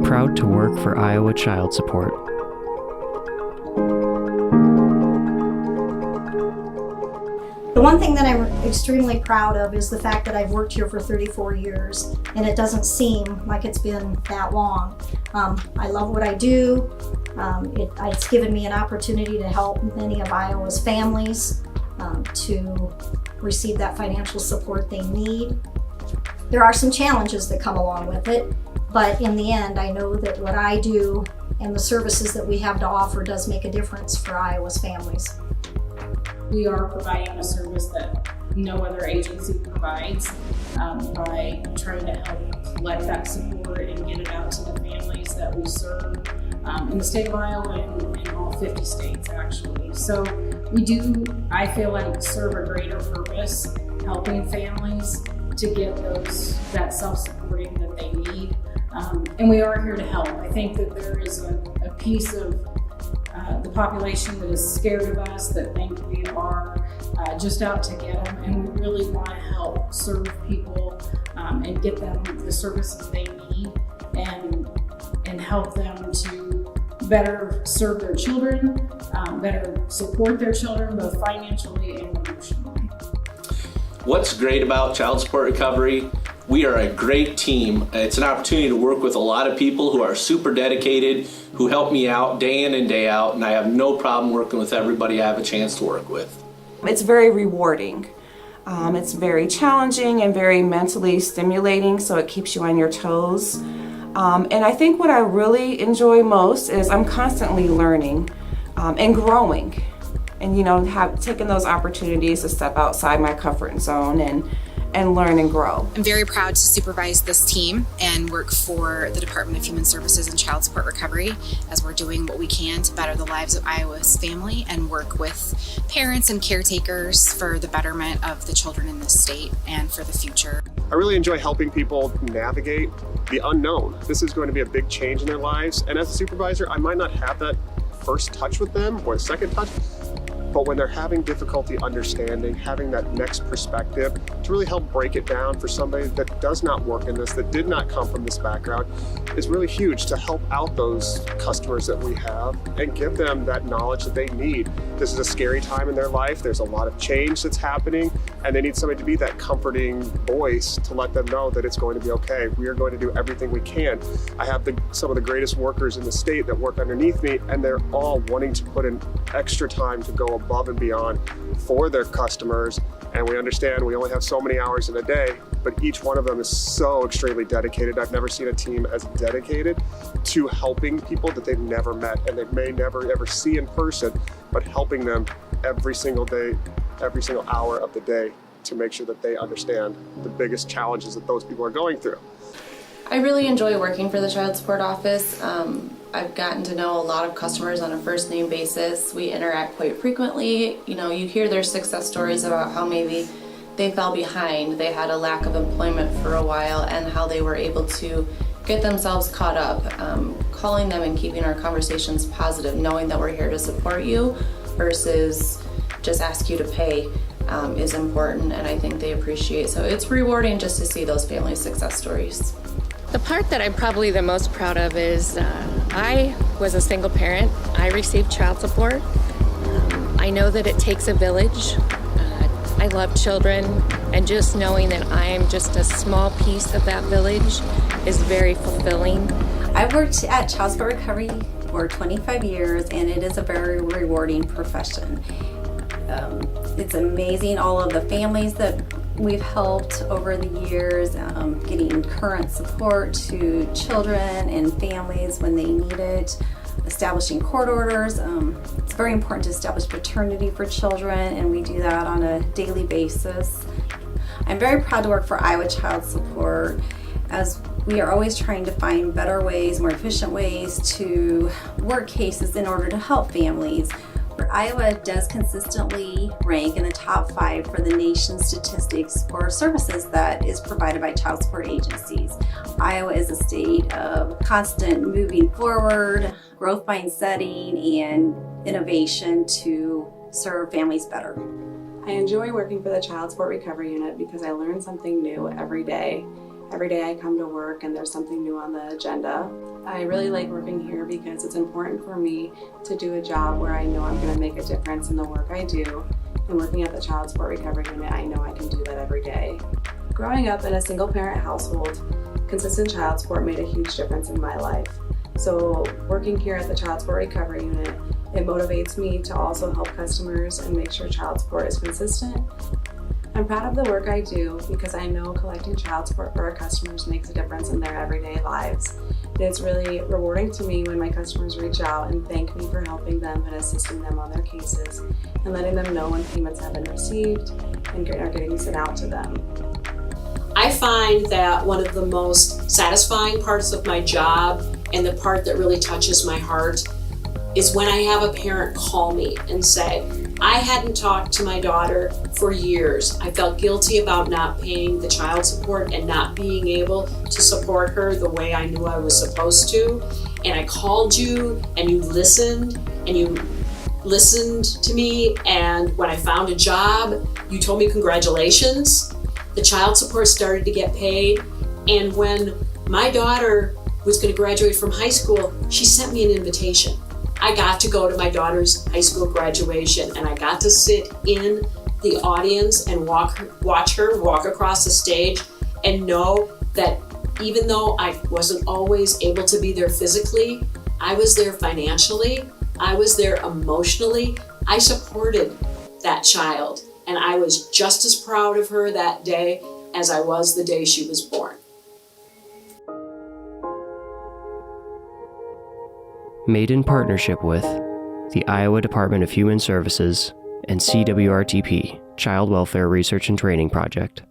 proud to work for Iowa Child Support. The one thing that I'm extremely proud of is the fact that I've worked here for 34 years, and it doesn't seem like it's been that long. I love what I do. It's given me an opportunity to help many of Iowa's families to receive that financial support they need. There are some challenges that come along with it, but in the end, I know that what I do and the services that we have to offer does make a difference for Iowa's families. We are providing a service that no other agency provides by trying to help collect that support and get it out to the families that we serve in the state of Iowa and in all 50 states actually. So we do, I feel like, serve a greater purpose, helping families to get that self-supporting that they need. And we are here to help. I think that there is a piece of the population that is scared of us, that think we are just out to get them, and we really want to help serve people and get them the services they need and help them to better serve their children, better support their children both financially and emotionally. What's great about Child Support Recovery? We are a great team. It's an opportunity to work with a lot of people who are super dedicated, who help me out day in and day out, and I have no problem working with everybody I have a chance to work with. It's very rewarding. It's very challenging and very mentally stimulating, so it keeps you on your toes. And I think what I really enjoy most is I'm constantly learning and growing, and taking those opportunities to step outside my comfort zone and learn and grow. I'm very proud to supervise this team and work for the Department of Human Services and Child Support Recovery as we're doing what we can to better the lives of Iowa's family and work with parents and caretakers for the betterment of the children in this state and for the future. I really enjoy helping people navigate the unknown. This is going to be a big change in their lives, and as a supervisor, I might not have that first touch with them or second touch, but when they're having difficulty understanding, having that next perspective to really help break it down for somebody that does not work in this, that did not come from this background, is really huge to help out those customers that we have and give them that knowledge that they need. This is a scary time in their life. There's a lot of change that's happening, and they need somebody to be that comforting voice to let them know that it's going to be okay. We are going to do everything we can. I have some of the greatest workers in the state that work underneath me, and they're all wanting to put in extra time to go above and beyond for their customers. And we understand we only have so many hours in a day, but each one of them is so extremely dedicated. I've never seen a team as dedicated to helping people that they've never met and they may never ever see in person, but helping them every single day, every single hour of the day to make sure that they understand the biggest challenges that those people are going through. I really enjoy working for the Child Support Office. I've gotten to know a lot of customers on a first name basis. We interact quite frequently. You hear their success stories about how maybe they fell behind, they had a lack of employment for a while, and how they were able to get themselves caught up. Calling them and keeping our conversations positive, knowing that we're here to support you versus just ask you to pay is important, and I think they appreciate. So it's rewarding just to see those family success stories. The part that I'm probably the most proud of is I was a single parent. I received child support. I know that it takes a village. I love children, and just knowing that I am just a small piece of that village is very fulfilling. I've worked at Child Support Recovery for 25 years, and it is a very rewarding profession. It's amazing, all of the families that we've helped over the years, getting current support to children and families when they need it, establishing court orders. It's very important to establish paternity for children, and we do that on a daily basis. I'm very proud to work for Iowa Child Support, as we are always trying to find better ways, more efficient ways to work cases in order to help families. Iowa does consistently rank in the top 5 for the nation's statistics for services that is provided by child support agencies. Iowa is a state of constant moving forward, growth mindsetting, and innovation to serve families better. I enjoy working for the Child Support Recovery Unit because I learn something new every day. Every day I come to work and there's something new on the agenda. I really like working here because it's important for me to do a job where I know I'm going to make a difference in the work I do. And working at the Child Support Recovery Unit, I know I can do that every day. Growing up in a single parent household, consistent child support made a huge difference in my life. So working here at the Child Support Recovery Unit, it motivates me to also help customers and make sure child support is consistent. I'm proud of the work I do because I know collecting child support for our customers makes a difference in their everyday lives. It's really rewarding to me when my customers reach out and thank me for helping them and assisting them on their cases and letting them know when payments have been received and are getting sent out to them. I find that one of the most satisfying parts of my job and the part that really touches my heart is when I have a parent call me and say, I hadn't talked to my daughter for years. I felt guilty about not paying the child support and not being able to support her the way I knew I was supposed to. And I called you and you listened to me. And when I found a job, you told me congratulations. The child support started to get paid. And when my daughter was going to graduate from high school, she sent me an invitation. I got to go to my daughter's high school graduation and I got to sit in the audience and watch her walk across the stage and know that even though I wasn't always able to be there physically, I was there financially, I was there emotionally. I supported that child and I was just as proud of her that day as I was the day she was born. Made in partnership with the Iowa Department of Human Services and CWRTP, Child Welfare Research and Training Project.